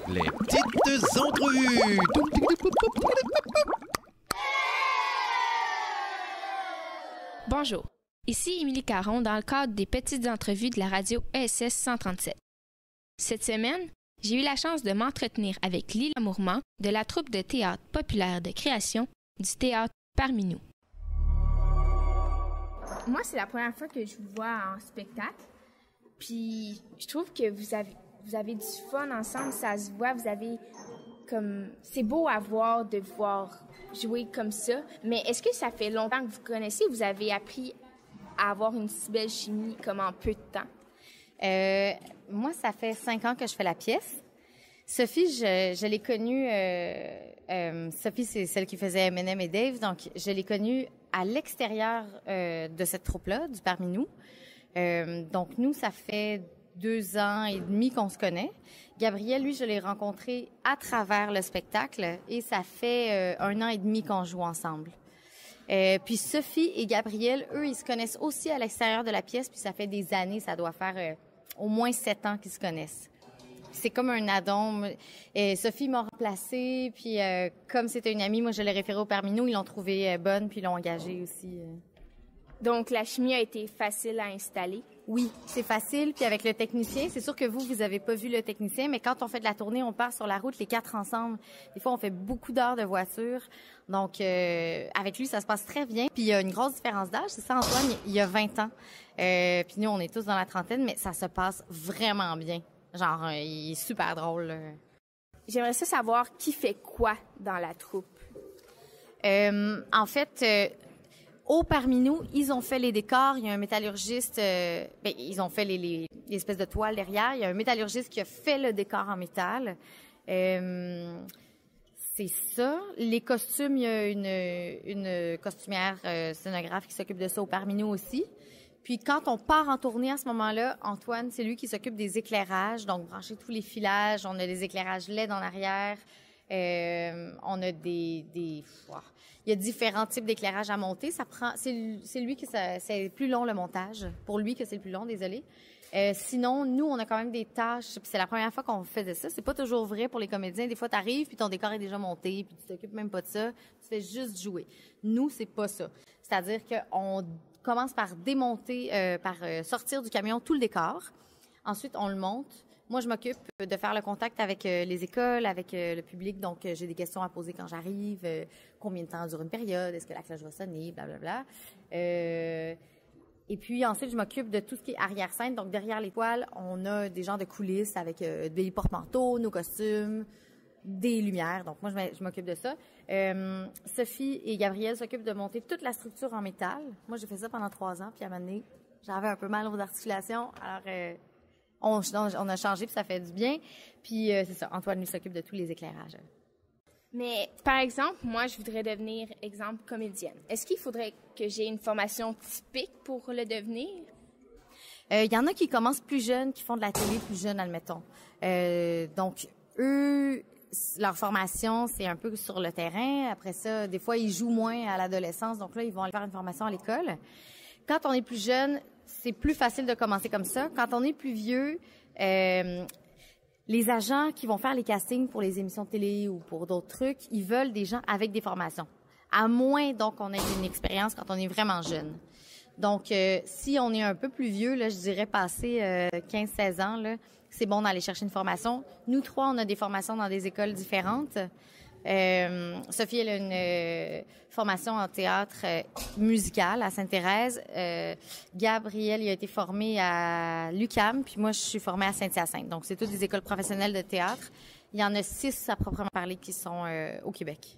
Les petites entrevues. Bonjour, ici Émilie Caron dans le cadre des petites entrevues de la radio ESS 137. Cette semaine, j'ai eu la chance de m'entretenir avec Lila Mourmand de la troupe de théâtre populaire de création du théâtre Parmi nous. Moi, c'est la première fois que je vous vois en spectacle. Puis, je trouve que vous avez du fun ensemble, ça se voit, vous avez comme... C'est beau à voir, de voir jouer comme ça. Mais est-ce que ça fait longtemps que vous connaissez? Vous avez appris à avoir une si belle chimie comme en peu de temps? Moi, ça fait 5 ans que je fais la pièce. Sophie, je l'ai connue... Sophie, c'est celle qui faisait M&M et Dave. Donc, je l'ai connue à l'extérieur de cette troupe-là, du Parmi nous. Donc, nous, ça fait 2 ans et demi qu'on se connaît. Gabriel, lui, je l'ai rencontré à travers le spectacle et ça fait 1 an et demi qu'on joue ensemble. Puis Sophie et Gabriel, eux, ils se connaissent aussi à l'extérieur de la pièce, puis ça fait des années, ça doit faire au moins 7 ans qu'ils se connaissent. C'est comme un addon. Sophie m'a remplacée, puis comme c'était une amie, moi, je l'ai référée au Parmi nous, ils l'ont trouvée bonne, puis ils l'ont engagée aussi. Donc, la chimie a été facile à installer? Oui, c'est facile. Puis avec le technicien, c'est sûr que vous avez pas vu le technicien, mais quand on fait de la tournée, on part sur la route les 4 ensemble. Des fois, on fait beaucoup d'heures de voiture. Donc, avec lui, ça se passe très bien. Puis il y a une grosse différence d'âge. C'est ça, Antoine, il y a 20 ans. Puis nous, on est tous dans la trentaine, mais ça se passe vraiment bien. Genre, il est super drôle. J'aimerais savoir qui fait quoi dans la troupe. En fait... Au Parmi nous, ils ont fait les décors. Il y a un métallurgiste. Ils ont fait les espèces de toiles derrière. Il y a un métallurgiste qui a fait le décor en métal. C'est ça. Les costumes, il y a une costumière scénographe qui s'occupe de ça au Parmi nous aussi. Puis quand on part en tournée à ce moment-là, Antoine, c'est lui qui s'occupe des éclairages, donc brancher tous les filages. On a des éclairages LED en arrière. On a il y a différents types d'éclairage à monter. C'est lui qui c'est plus long le montage. Pour lui que c'est le plus long, désolé. Sinon, nous, on a quand même des tâches. Puis c'est la première fois qu'on faisait ça. C'est pas toujours vrai pour les comédiens. Des fois, t'arrives puis ton décor est déjà monté puis tu t'occupes même pas de ça. Tu fais juste jouer. Nous, c'est pas ça. C'est-à-dire qu'on commence par démonter, par sortir du camion tout le décor. Ensuite, on le monte. Moi, je m'occupe de faire le contact avec les écoles, avec le public. Donc, j'ai des questions à poser quand j'arrive. Combien de temps dure une période? Est-ce que la cloche va sonner? Blablabla. Et puis, ensuite, je m'occupe de tout ce qui est arrière-scène. Donc, derrière les toiles, on a des genres de coulisses avec des porte-manteaux, nos costumes, des lumières. Donc, moi, je m'occupe de ça. Sophie et Gabriel s'occupent de monter toute la structure en métal. Moi, j'ai fait ça pendant 3 ans. Puis, à un moment donné, j'avais un peu mal aux articulations. Alors... On a changé, puis ça fait du bien. Puis c'est ça, Antoine lui s'occupe de tous les éclairages. Mais, par exemple, moi, je voudrais devenir, exemple, comédienne. Est-ce qu'il faudrait que j'ai une formation typique pour le devenir? Il y en a qui commencent plus jeunes, qui font de la télé plus jeunes, admettons. Donc, eux, leur formation, c'est un peu sur le terrain. Après ça, des fois, ils jouent moins à l'adolescence. Donc là, ils vont aller faire une formation à l'école. Quand on est plus jeune, c'est plus facile de commencer comme ça. Quand on est plus vieux, les agents qui vont faire les castings pour les émissions de télé ou pour d'autres trucs, ils veulent des gens avec des formations. À moins, donc, qu'on ait une expérience quand on est vraiment jeune. Donc, si on est un peu plus vieux, là, je dirais passé 15-16 ans, là, c'est bon d'aller chercher une formation. Nous 3, on a des formations dans des écoles différentes. Sophie, elle a une formation en théâtre musical à Sainte-Thérèse. Gabriel, il a été formé à l'UQAM, puis moi, je suis formée à Saint-Hyacinthe. Donc, c'est toutes des écoles professionnelles de théâtre. Il y en a 6 à proprement parler qui sont au Québec.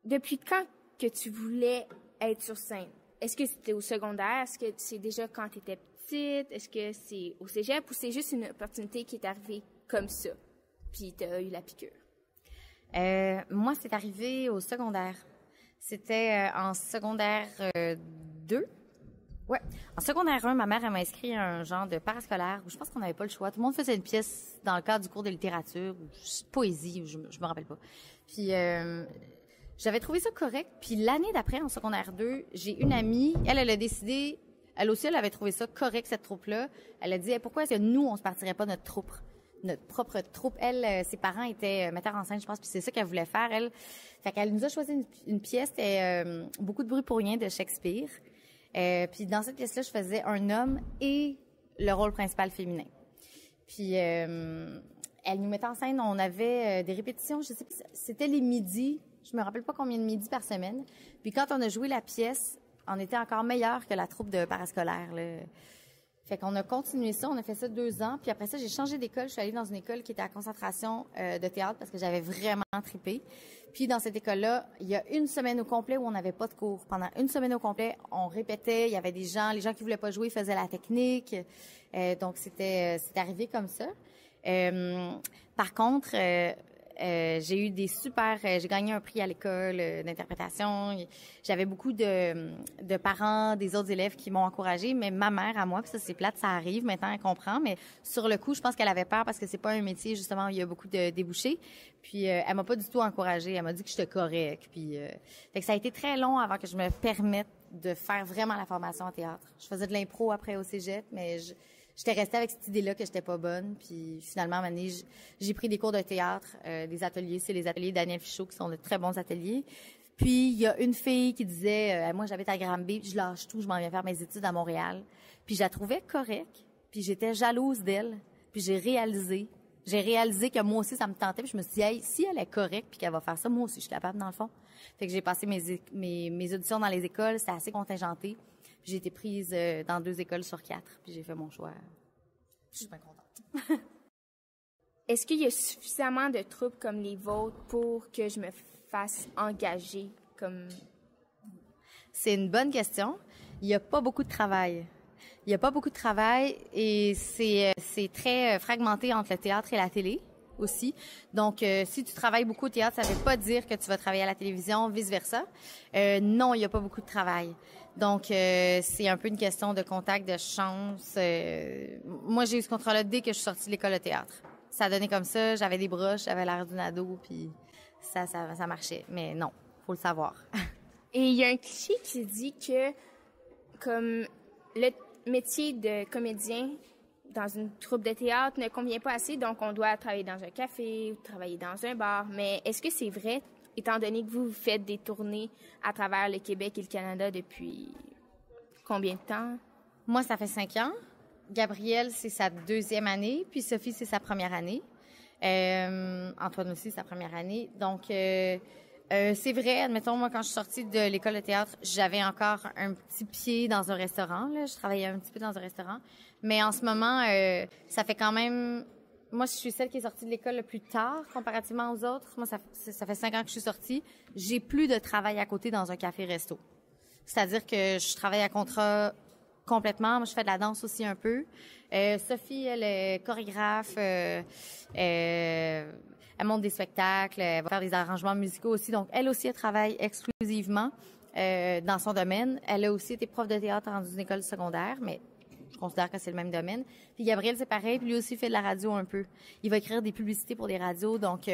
Depuis quand que tu voulais être sur scène? Est-ce que c'était au secondaire? Est-ce que c'est déjà quand tu étais petite? Est-ce que c'est au cégep ou c'est juste une opportunité qui est arrivée comme ça? Puis tu as eu la piqûre? Moi, c'est arrivé au secondaire. C'était en secondaire 2. Ouais. En secondaire 1, ma mère, elle m'a inscrit à un genre de parascolaire où je pense qu'on n'avait pas le choix. Tout le monde faisait une pièce dans le cadre du cours de littérature ou poésie, je me rappelle pas. Puis j'avais trouvé ça correct. Puis l'année d'après, en secondaire 2, j'ai une amie, elle a décidé, elle aussi, elle avait trouvé ça correct, cette troupe-là. Elle a dit, hey, pourquoi est-ce que nous, on se partirait pas notre troupe? notre propre troupe. Elle, ses parents étaient metteurs en scène, je pense, puis c'est ça qu'elle voulait faire, elle. Fait qu'elle nous a choisi une pièce, c'était Beaucoup de bruit pour rien de Shakespeare. Puis dans cette pièce-là, je faisais un homme et le rôle principal féminin. Puis elle nous mettait en scène, on avait des répétitions, je sais pas, c'était les midis, je me rappelle pas combien de midis par semaine. Puis quand on a joué la pièce, on était encore meilleur que la troupe de parascolaire, là. Fait qu'on a continué ça, on a fait ça 2 ans, puis après ça, j'ai changé d'école, je suis allée dans une école qui était à concentration de théâtre parce que j'avais vraiment trippé. Puis dans cette école-là, il y a une semaine au complet où on n'avait pas de cours. Pendant une semaine au complet, on répétait, il y avait les gens qui voulaient pas jouer faisaient la technique. Donc c'était arrivé comme ça. Par contre, j'ai eu j'ai gagné un prix à l'école d'interprétation. J'avais beaucoup de parents, des autres élèves qui m'ont encouragée, mais ma mère à moi, puis ça c'est plate, ça arrive, maintenant elle comprend, mais sur le coup, je pense qu'elle avait peur parce que c'est pas un métier justement où il y a beaucoup de débouchés. Puis elle m'a pas du tout encouragée, elle m'a dit que j'étais correcte. Puis fait que ça a été très long avant que je me permette de faire vraiment la formation en théâtre. Je faisais de l'impro après au cégep, mais j'étais restée avec cette idée-là que j'étais pas bonne. Puis finalement, à un moment donné, j'ai pris des cours de théâtre, des ateliers. C'est les ateliers Daniel Fichot qui sont de très bons ateliers. Puis il y a une fille qui disait, moi j'habite à Granby, puis je lâche tout, je m'en viens faire mes études à Montréal. Puis je la trouvais correcte, puis j'étais jalouse d'elle. Puis j'ai réalisé que moi aussi ça me tentait. Puis je me suis dit, hey, si elle est correcte puis qu'elle va faire ça, moi aussi je suis capable dans le fond. Fait que j'ai passé mes auditions dans les écoles, c'était assez contingenté. Puis j'ai été prise dans 2 écoles sur 4, puis j'ai fait mon choix. Je suis bien contente. Est-ce qu'il y a suffisamment de troupes comme les vôtres pour que je me fasse engager comme... C'est une bonne question. Il n'y a pas beaucoup de travail. Et c'est très fragmenté entre le théâtre et la télé aussi. Donc, si tu travailles beaucoup au théâtre, ça ne veut pas dire que tu vas travailler à la télévision, vice-versa. Non, il n'y a pas beaucoup de travail. Donc, c'est un peu une question de contact, de chance. Moi, j'ai eu ce contrat-là dès que je suis sortie de l'école de théâtre. Ça a donné comme ça, j'avais des broches, j'avais l'air d'une ado, puis ça marchait. Mais non, faut le savoir. Et il y a un cliché qui dit que, comme le métier de comédien dans une troupe de théâtre ne convient pas assez, donc on doit travailler dans un café ou travailler dans un bar. Mais est-ce que c'est vrai, étant donné que vous faites des tournées à travers le Québec et le Canada depuis combien de temps? Moi, ça fait 5 ans. Gabrielle, c'est sa 2e année, puis Sophie, c'est sa première année. Antoine aussi, sa première année. Donc, c'est vrai, admettons, moi, quand je suis sortie de l'école de théâtre, j'avais encore un petit pied dans un restaurant, là. Je travaillais un petit peu dans un restaurant. Mais en ce moment, ça fait quand même... Moi, je suis celle qui est sortie de l'école le plus tard, comparativement aux autres. Moi, ça fait 5 ans que je suis sortie. J'ai plus de travail à côté dans un café-resto. C'est-à-dire que je travaille à contrat complètement. Moi, je fais de la danse aussi un peu. Sophie, elle est chorégraphe. Elle monte des spectacles. Elle va faire des arrangements musicaux aussi. Donc, elle aussi, elle travaille exclusivement dans son domaine. Elle a aussi été prof de théâtre dans une école secondaire, mais je considère que c'est le même domaine. Puis Gabriel, c'est pareil. Puis lui aussi fait de la radio un peu. Il va écrire des publicités pour des radios. Donc,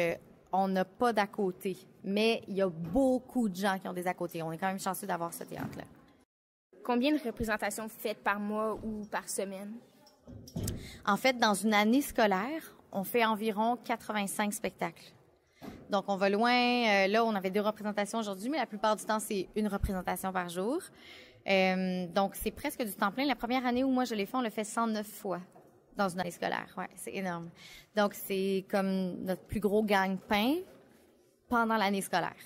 on n'a pas d'à côté. Mais il y a beaucoup de gens qui ont des à côté. On est quand même chanceux d'avoir ce théâtre-là. Combien de représentations vous faites par mois ou par semaine? En fait, dans une année scolaire, on fait environ 85 spectacles. Donc, on va loin. Là, on avait 2 représentations aujourd'hui, mais la plupart du temps, c'est 1 représentation par jour. Donc, c'est presque du temps plein. La première année où moi je l'ai fait, on l'a fait 109 fois dans une année scolaire. Ouais, c'est énorme. Donc, c'est comme notre plus gros gagne-pain pendant l'année scolaire.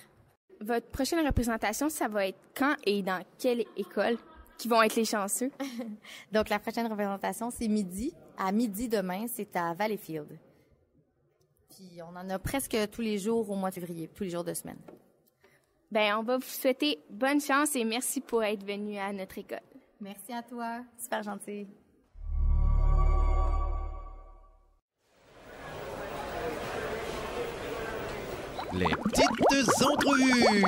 Votre prochaine représentation, ça va être quand et dans quelle école qui vont être les chanceux? Donc, la prochaine représentation, c'est midi. À midi demain, c'est à Valleyfield. Puis, on en a presque tous les jours au mois de février, tous les jours de semaine. Bien, on va vous souhaiter bonne chance et merci pour être venu à notre école. Merci à toi. Super gentil. Les petites entrevues.